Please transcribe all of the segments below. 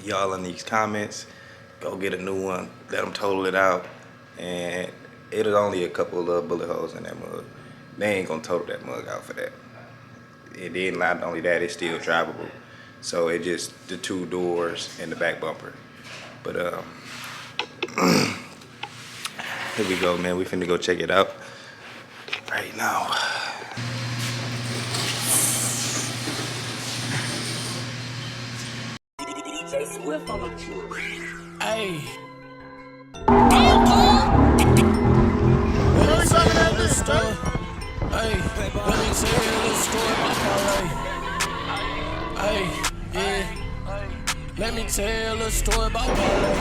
y'all in these comments, go get a new one, let them total it out, and it is only a couple of bullet holes in that mug. They ain't gonna total that mug out for that. And then not only that, it's still drivable. So it just the two doors and the back bumper. But here we go, man. We finna go check it out right now. Hey. Hey, let me tell you a little story about parlay. Hey, yeah. Let me tell you a little story about parlay.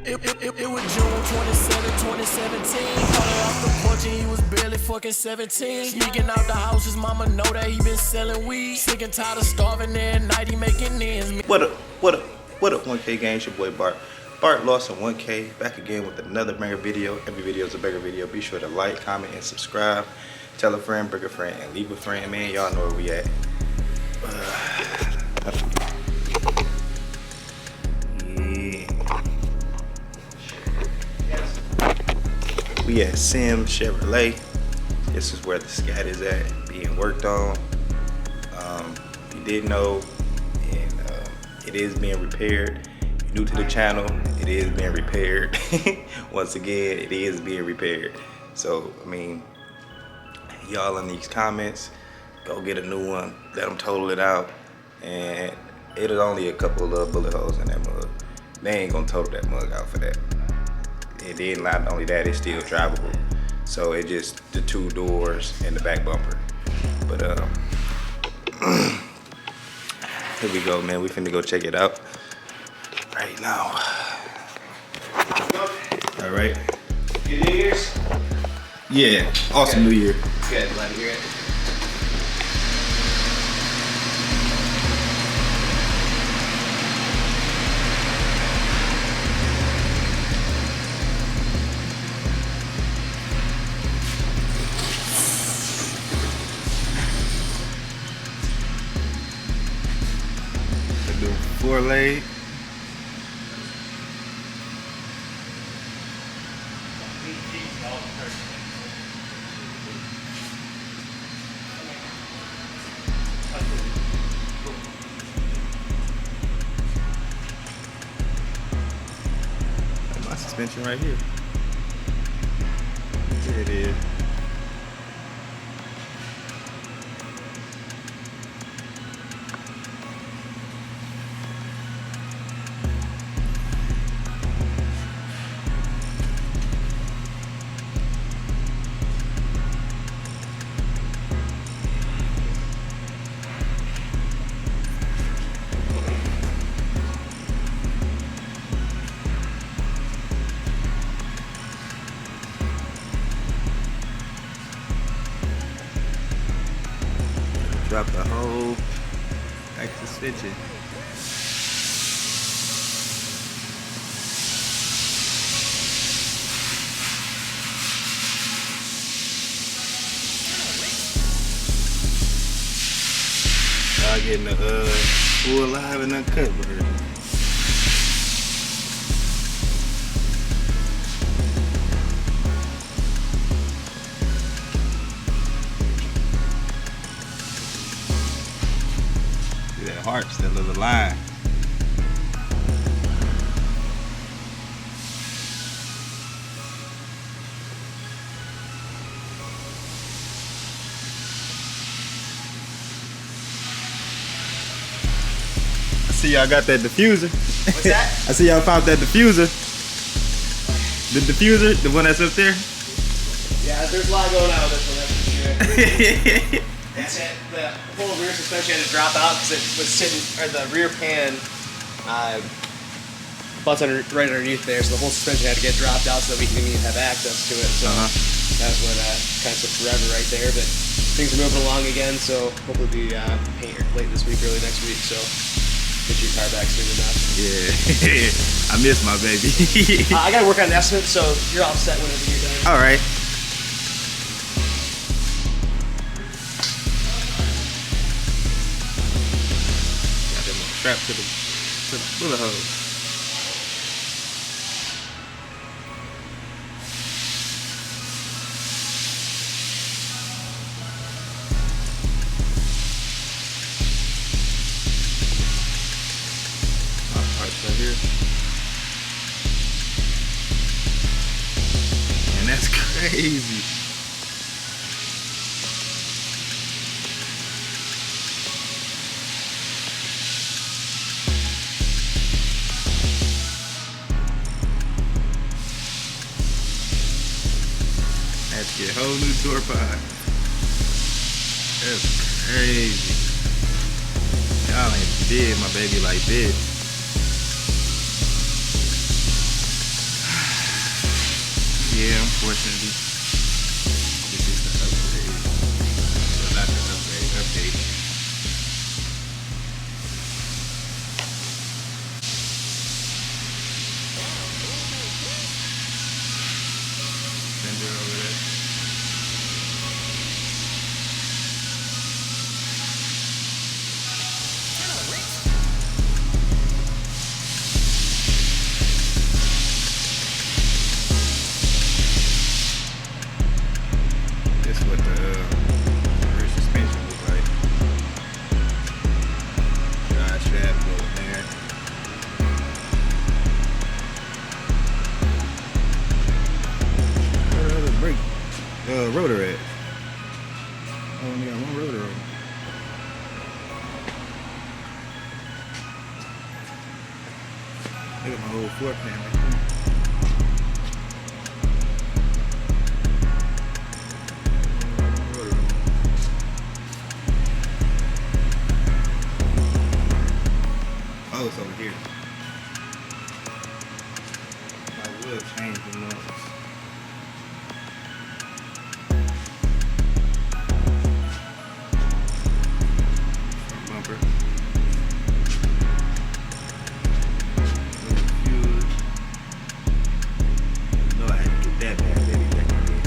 It was June 27, 2017. Called off the porch and he was barely fucking 17. Sneaking out the house, his mama know that he been selling weed. Sick and tired of starving there at night, he making ends. What up, 1K gang, it's your boy Bart. Bart lost in 1K, back again with another banger video. Every video is a banger video. Be sure to like, comment, and subscribe. Tell a friend, bring a friend, and leave a friend, man. Y'all know where we at. We at Sim Chevrolet. This is where the Scat is at, being worked on. If you didn't know, and it is being repaired. If you're new to the channel, it is being repaired. Once again, it is being repaired. So, I mean, y'all in these comments, go get a new one, let them total it out, and it is only a couple of bullet holes in that mug. They ain't gonna total that mug out for that. And then not only that, it's still drivable. So it just the two doors and the back bumper. But here we go, man. We finna go check it out right now. All right. Good New Year's? Yeah, awesome New Year. Good, glad to hear it. The 4-lay. My suspension right here. There it is. Drop the whole back suspension. Y'all getting the full live and uncut version. That heart still is alive. I see y'all got that diffuser. What's that? I see y'all found that diffuser. The diffuser, the one that's up there. Yeah, there's a lot going on with this one, that's for sure. That's it. The whole rear suspension had to drop out because it was sitting, or the rear pan butts right underneath there, so the whole suspension had to get dropped out so that we can even have access to it. So that's what kind of took forever right there. But things are moving along again, so hopefully be paint late this week, early next week. So get your car back soon enough. Yeah, I miss my baby. I gotta work on an estimate, so you're all set whenever you're done. All right. strap to the bullet hole. Right here. And that's crazy. Had to get a whole new door pod. That's crazy. Y'all ain't did my baby like this. Yeah, unfortunately, this is the upgrade. Well, not the upgrade. Fender over there. This is what the rear suspension looks like. Drive shaft over there. Where the other brake rotor at? Oh, only got one rotor on. Look at my old floor pan right there. Oh, it's over here. I will change the noise. Front bumper. Little fuse. No, I had to get that bad, baby, back in here.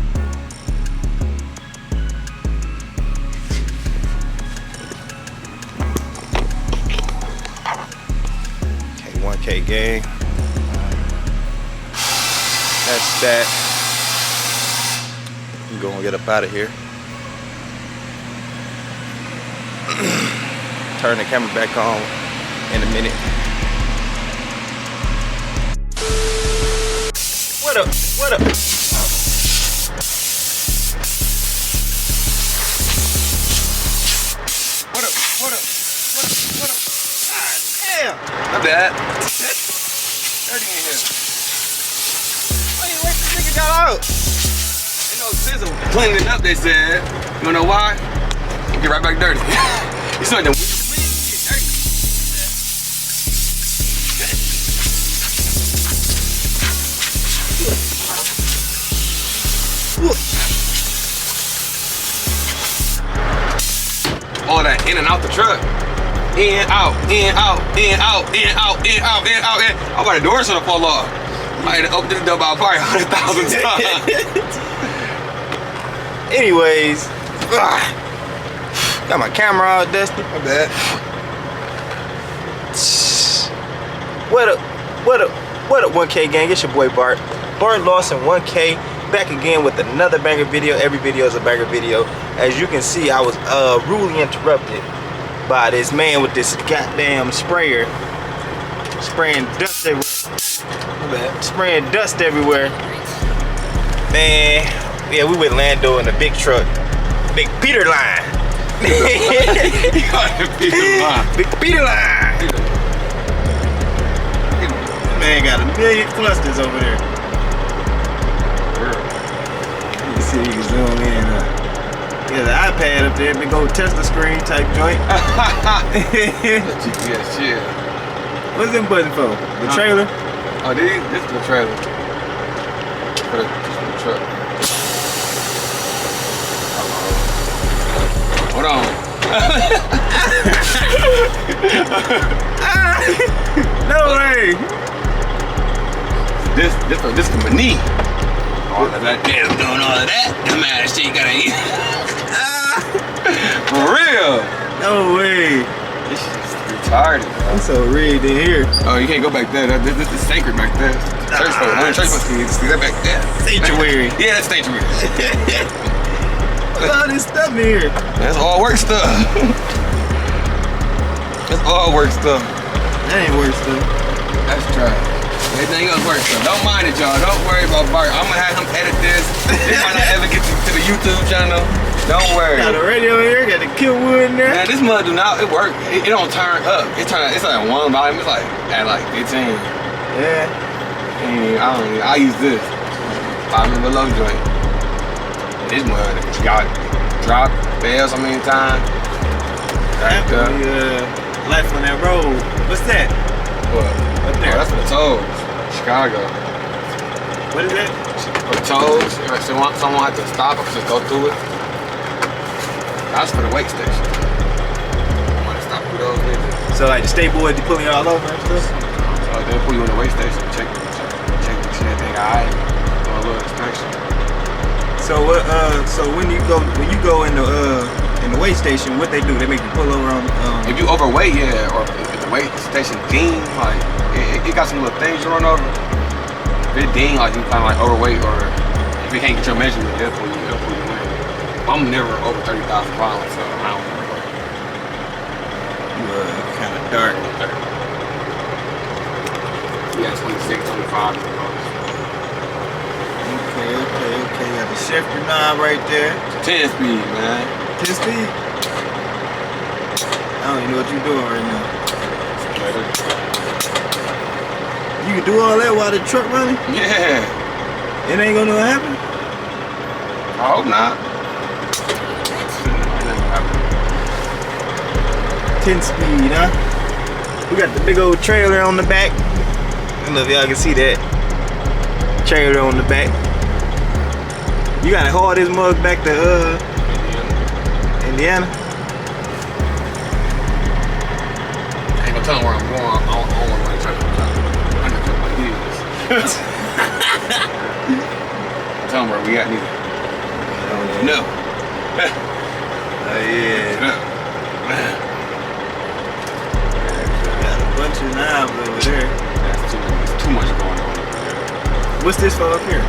Okay, 1K gang. That's that. I'm gonna get up out of here. Turn the camera back on in a minute. What up? What up? What up? What up? What up? What up? God damn! My bad. Dirty in here. Wait, this nigga got out. Ain't no sense of cleaning it up, they said. You wanna know why? You get right back dirty. You smell like them winter fleas, you get dirty. All that in and out the truck. In, out, in, out, in, out, in, out, in, out, in, out, in. I got the doors gonna fall off. I had to open this door about probably 100,000 times. Anyways, got my camera all dusty. My bad. What up? What up? What up, 1K gang? It's your boy Bart. Bart Lawson, 1K, back again with another banger video. Every video is a banger video. As you can see, I was rudely interrupted by this man with this goddamn sprayer, spraying dust everywhere. My bad. Spraying dust everywhere. Man, yeah, we with Lando in the big truck, Big Peter line. You got the Peter line. Big Peter line. Man got a million clusters over there. You see, you can zoom in. Yeah, the iPad up there, big old Tesla screen type joint. GPS shit. What's them button for? The trailer? Oh, this is the trailer. For the truck. Hold on. No way. This for my knee. All of that damn doing all of that. Dumbass shit you gotta eat. For real. No way. This shit's retarded, bro. I'm so rigged in here. Oh, you can't go back there. This is sacred back there. Church folks. When church folks see that back there. Sanctuary. Yeah, that's sanctuary. Look at all this stuff in here. That's all work stuff. That's all work stuff. That ain't worse stuff. That's trash. Everything else work stuff. Don't mind it, y'all. Don't worry about Bart. I'm gonna have him edit this. This might not ever get to the YouTube channel. Don't worry. Got the radio in here, got the kill wood in there. Man, this mud do not, it work. It don't turn up. It's like one volume. It's like at like 15. Yeah. And I use this. 5 minute low joint. This mud got dropped, failed so many times. Backed up. Life on that road. What's that? What? Up there. Oh, that's for the tolls. Chicago. What is that? For the tolls, if someone had to stop or just go through it. That's for the weight station. I want to stop through those niggas. So like the state boys, they pulling you all over and stuff? So they'll put you in the weight station, check the shit, they alright, do a little inspection. So what? So when you go in the weigh station, what they do? They make you pull over on. If you overweight, yeah, or if the weight station deem like it got some little things you run over. If it deem like you kind of like overweight, or if you can't get your measurement, they'll pull you in. I'm never over 30,000 pounds, so I don't know. You kind of dark. Yeah, 26, 25. Okay. Got the shifter knob right there. 10 speed, man. 10 speed. I don't even know what you're doing right now. You can do all that while the truck running? Yeah. It ain't gonna happen? I hope not. 10 speed, huh? We got the big old trailer on the back. I don't know if y'all can see that. Trailer on the back. You gotta haul this mug back to Indiana. I ain't gonna tell them where I'm going. I don't want my truck. I'm gonna put my business. Tell them where we at neither. No. Oh yeah. No. Got a bunch of knobs over there. That's too much going on over there. What's this for up here?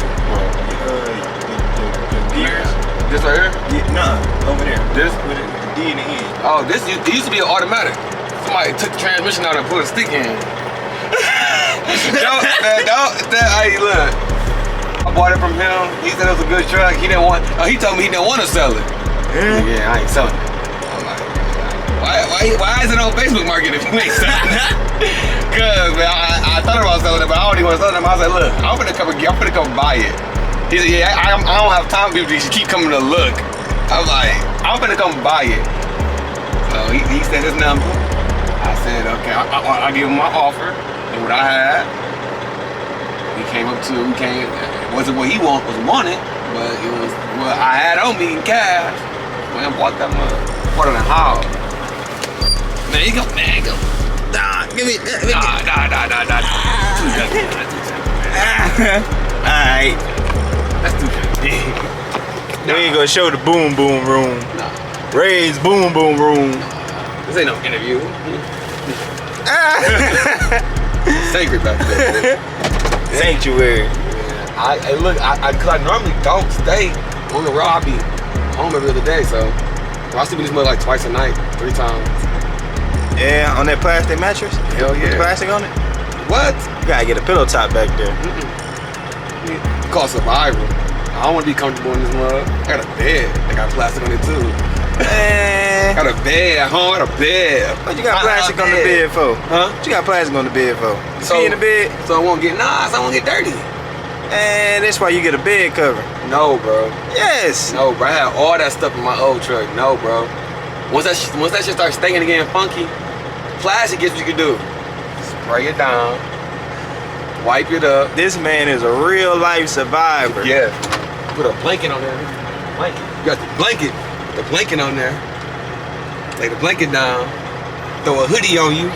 The gears? This right here? Yeah, nah, over there. This? With the D in the end. Oh, it used to be an automatic. Somebody took the transmission out and put a stick in. Hey, look. I bought it from him. He said it was a good truck. He told me he didn't want to sell it. Yeah, I ain't selling it. I'm like, why is it on Facebook Market if you ain't selling it? Cause man, I thought about selling it, but I don't even want to sell it. I was like, look, I'm gonna come buy it. He said, yeah, I don't have time for people to keep coming to look. I was like, I'm gonna come buy it. So he said his number. I said, okay, I'll give him my offer and what I had. It wasn't what he wanted, but it was what I had on me in cash. Went and bought that mug. Bought it in how? Man, go. Nah, give me. Nah. Too junky, man. Alright. That's too junky. We ain't gonna show the boom boom room. Nah. Ray's boom boom room. This ain't no interview. Sacred back there. Sanctuary. Yeah. Cause I normally don't stay on the road. I be home every other day, so I sleep in this mud like twice a night, 3 times. Yeah, on that plastic mattress? Hell With the yeah. plastic on it? What? You gotta get a pillow top back there. It's called survival. I don't want to be comfortable in this mud. I got a bed. I got plastic on it too. I got a bed at home. I got a bed. What you got plastic on the bed for? Huh? What you got plastic on the bed for? You So- pee in the bed? So I won't get nice. I won't get dirty. And that's why you get a bed cover. No, bro. Yes. No, bro. I had all that stuff in my old truck. No, bro. Once that shit starts stinking and getting funky, plastic gets what you can do. Spray it down. Wipe it up. This man is a real life survivor. Yeah. Put a blanket on there. Blanket. You got the blanket. The blanket on there. Lay the blanket down. Throw a hoodie on you.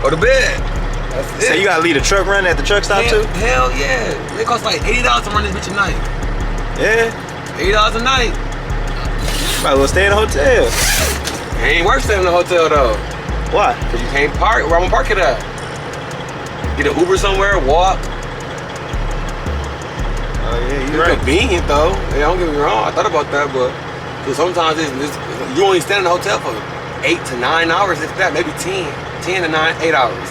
Or the bed. That's it. So you gotta leave the truck running at the truck stop too? Hell yeah. It costs like $80 to run this bitch a night. Yeah. $80 a night. Might as well stay in a hotel. It ain't worth staying in a hotel though. Why? Cause you can't park where I'm gonna park it at. Get an Uber somewhere, walk. Oh yeah, It's you're right. convenient though. Yeah, don't get me wrong. I thought about that, but sometimes you only stand in the hotel for 8 to 9 hours, if that, maybe 10 to 8 hours.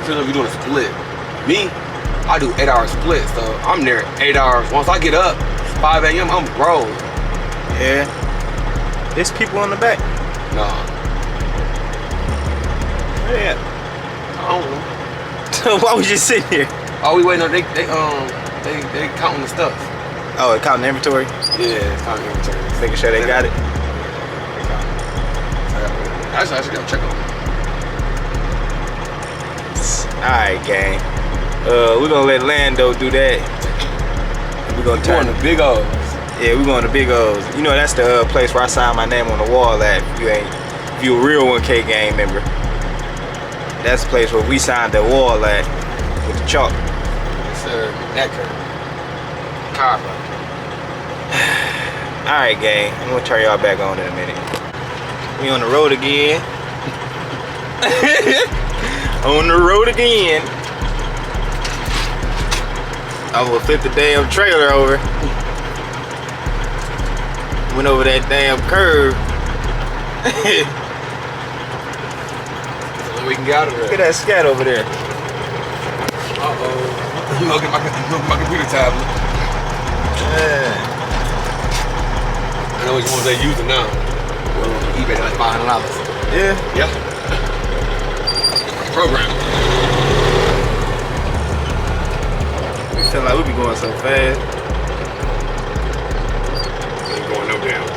So if you're doing a split. Me, I do 8 hour split, so I'm there 8 hours. Once I get up, it's 5 a.m., I'm rolling. Yeah. There's people on the back. Nah, Yeah. I don't know. So why was you sitting here? Oh, we waiting on they counting the stuff. Oh, counting inventory. Yeah, it's counting inventory. Making sure they got it. Actually, I should go check on it. Alright, gang. We're gonna let Lando do that. We're gonna turn the big O's. Yeah, we're going to Big O's. You know, that's the place where I signed my name on the wall at. If you a real 1K gang member. That's the place where we signed the wall at with the chalk. Yes, sir. Necker. Carver. Alright, gang. I'm gonna turn y'all back on in a minute. We on the road again. On the road again. I will flip the damn trailer over. Went over that damn curve. So we can get out of there. Look at that scat over there. Uh-oh. You look at my computer tablet. Yeah. I know which ones they using now. Well, on eBay, they're like $500. Yeah. Yeah. Program. We feel like we be going so fast. Ain't going no damn way.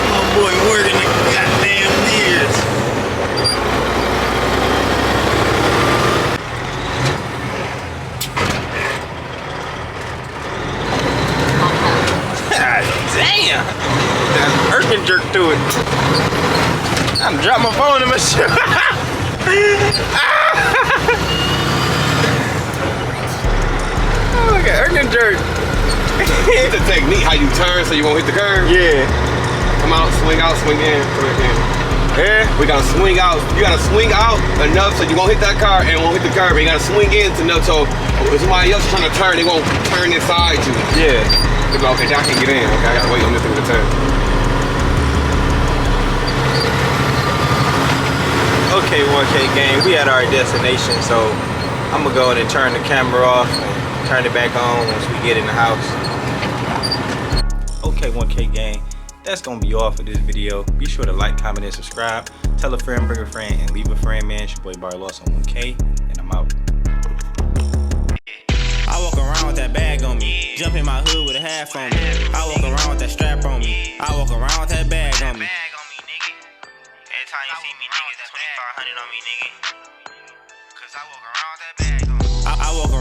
Oh boy, working the goddamn years. God damn! That's irking jerk to it. I dropped my phone in my shit. Oh, look at irking jerk. It's a technique how you turn so you won't hit the curb. Yeah. Come out, swing in, come back in. Yeah. We gotta swing out. You gotta swing out enough so you won't hit that car and won't hit the curb. You gotta swing in enough so if somebody else is trying to turn, they won't turn inside you. Yeah. They'll be like, okay, I can get in. Okay, I gotta wait on this thing to turn. Okay, 1K gang, we at our destination, so I'm gonna go in and turn the camera off and turn it back on once we get in the house. Okay, 1K gang, that's gonna be all for this video. Be sure to like, comment, and subscribe. Tell a friend, bring a friend, and leave a friend, man. It's your boy Bar Lost on 1K, and I'm out. I walk around with that bag on me, jump in my hood with a half on me. I walk around with that strap on me, I walk around with that bag on me. Every time you see me, niggas, 2500 on me, nigga. Cause I walk around with that bag on me. I walk around.